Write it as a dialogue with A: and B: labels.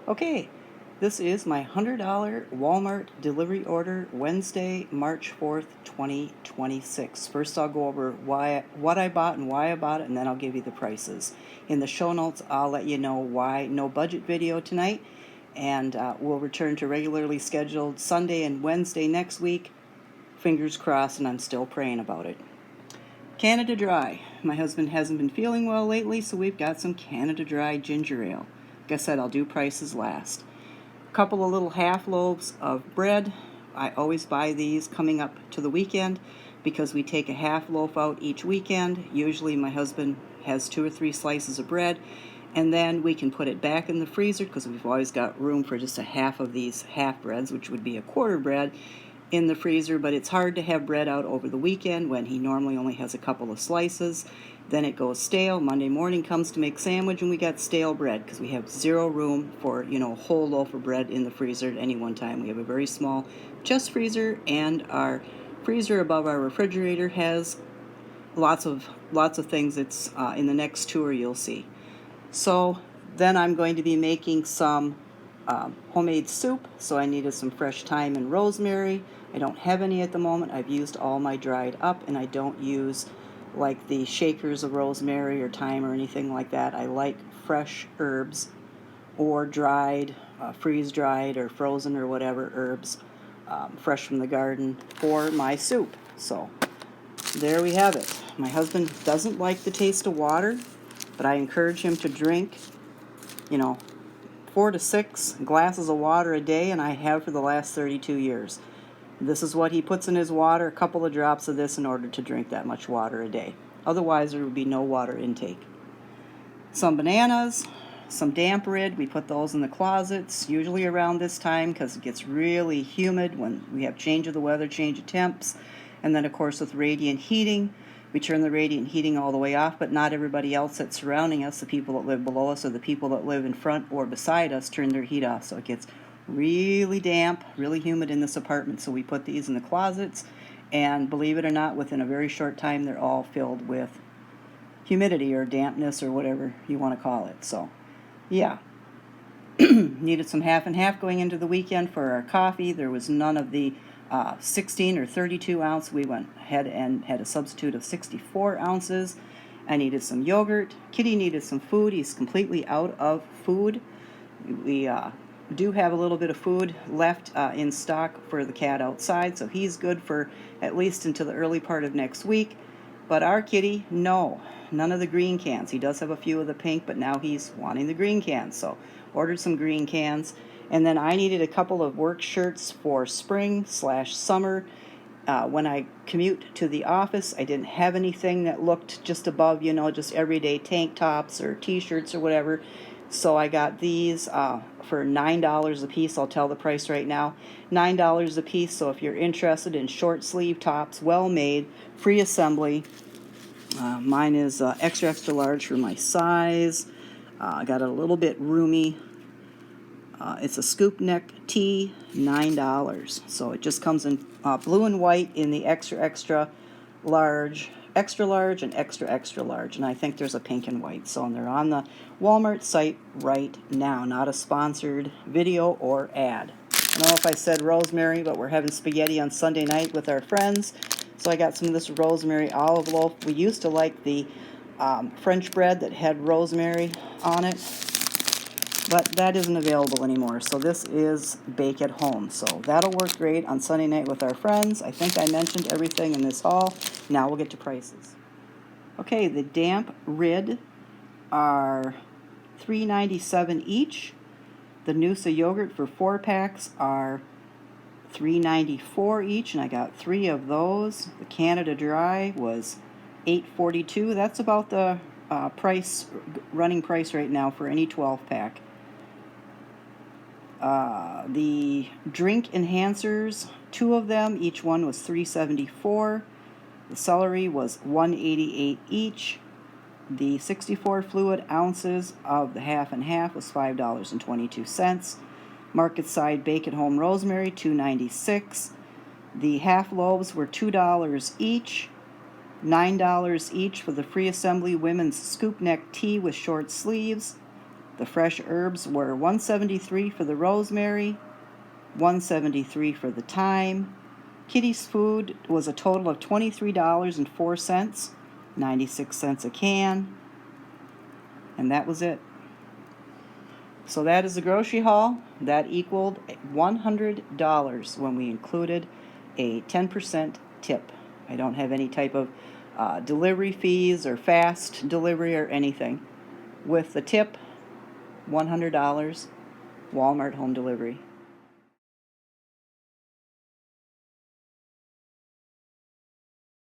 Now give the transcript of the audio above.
A: Okay, this is my $100 Walmart delivery order, Wednesday, March 4th, 2026. First, I'll go over what I bought and why I bought it, and then I'll give you the prices. In the show notes, I'll let you know why no budget video tonight, and we'll return to regularly scheduled Sunday and Wednesday next week. Fingers crossed, and I'm still praying about it. Canada Dry. My husband hasn't been feeling well lately, so we've got some Canada Dry ginger ale. Like I said, I'll do prices last. A couple of little half loaves of bread. I always buy these coming up to the weekend because we take a half loaf out each weekend. Usually my husband has 2 or 3 slices of bread, and then we can put it back in the freezer because we've always got room for just a half of these half breads, which would be a quarter bread, in the freezer. But it's hard to have bread out over the weekend when he normally only has a couple of slices. Then it goes stale. Monday morning comes to make sandwich, and we got stale bread because we have zero room for a whole loaf of bread in the freezer at any one time. We have a very small chest freezer, and our freezer above our refrigerator has lots of things. It's in the next tour you'll see. So then I'm going to be making some homemade soup, so I needed some fresh thyme and rosemary. I don't have any at the moment. I've used all my dried up, and I don't use like the shakers of rosemary or thyme or anything like that. I like fresh herbs or dried, freeze-dried or frozen or whatever herbs, fresh from the garden for my soup. So there we have it. My husband doesn't like the taste of water, but I encourage him to drink, 4 to 6 glasses of water a day, and I have for the last 32 years. This is what he puts in his water, a couple of drops of this in order to drink that much water a day. Otherwise, there would be no water intake. Some bananas, some damp rid. We put those in the closets, usually around this time because it gets really humid when we have change of the weather, change of temps. And then, of course, with radiant heating, we turn the radiant heating all the way off, but not everybody else that's surrounding us, the people that live below us or the people that live in front or beside us, turn their heat off. So it gets really damp, really humid in this apartment. So we put these in the closets, and believe it or not, within a very short time, they're all filled with humidity or dampness or whatever you want to call it. So, yeah. Needed some half and half going into the weekend for our coffee. There was none of the 16 or 32 ounce. We went ahead and had a substitute of 64 ounces. I needed some yogurt. Kitty needed some food. He's completely out of food. We do have a little bit of food left in stock for the cat outside, so he's good for at least until the early part of next week. But our kitty, no, none of the green cans. He does have a few of the pink, but now he's wanting the green cans, so ordered some green cans. And then I needed a couple of work shirts for spring/summer. When I commute to the office, I didn't have anything that looked just above, just everyday tank tops or t-shirts or whatever. So I got these for $9 a piece. I'll tell the price right now. $9 a piece. So if you're interested in short sleeve tops, well made, free assembly. Mine is extra large for my size. I got it a little bit roomy. It's a scoop neck tee, $9. So it just comes in blue and white in the extra large, and extra large. And I think there's a pink and white. So they're on the Walmart site right now. Not a sponsored video or ad. I don't know if I said rosemary, but we're having spaghetti on Sunday night with our friends. So I got some of this rosemary olive loaf. We used to like the French bread that had rosemary on it, but that isn't available anymore. So this is bake at home. So that'll work great on Sunday night with our friends. I think I mentioned everything in this haul. Now we'll get to prices. Okay, the damp rid are $3.97 each. The Noosa yogurt for 4 packs are $3.94 each, and I got 3 of those. The Canada Dry was $8.42. That's about the running price right now for any 12-pack. The drink enhancers, 2 of them, each one was $3.74. The celery was $1.88 each. The 64 fluid ounces of the half and half was $5.22. Market side bake at home rosemary, $2.96. The half loaves were $2 each. $9 each for the free assembly women's scoop neck tee with short sleeves. The fresh herbs were $1.73 for the rosemary, $1.73 for the thyme. Kitty's food was a total of $23.04, 96 cents a can, and that was it. So that is the grocery haul. That equaled $100 when we included a 10% tip. I don't have any type of delivery fees or fast delivery or anything. With the tip, $100, Walmart home delivery.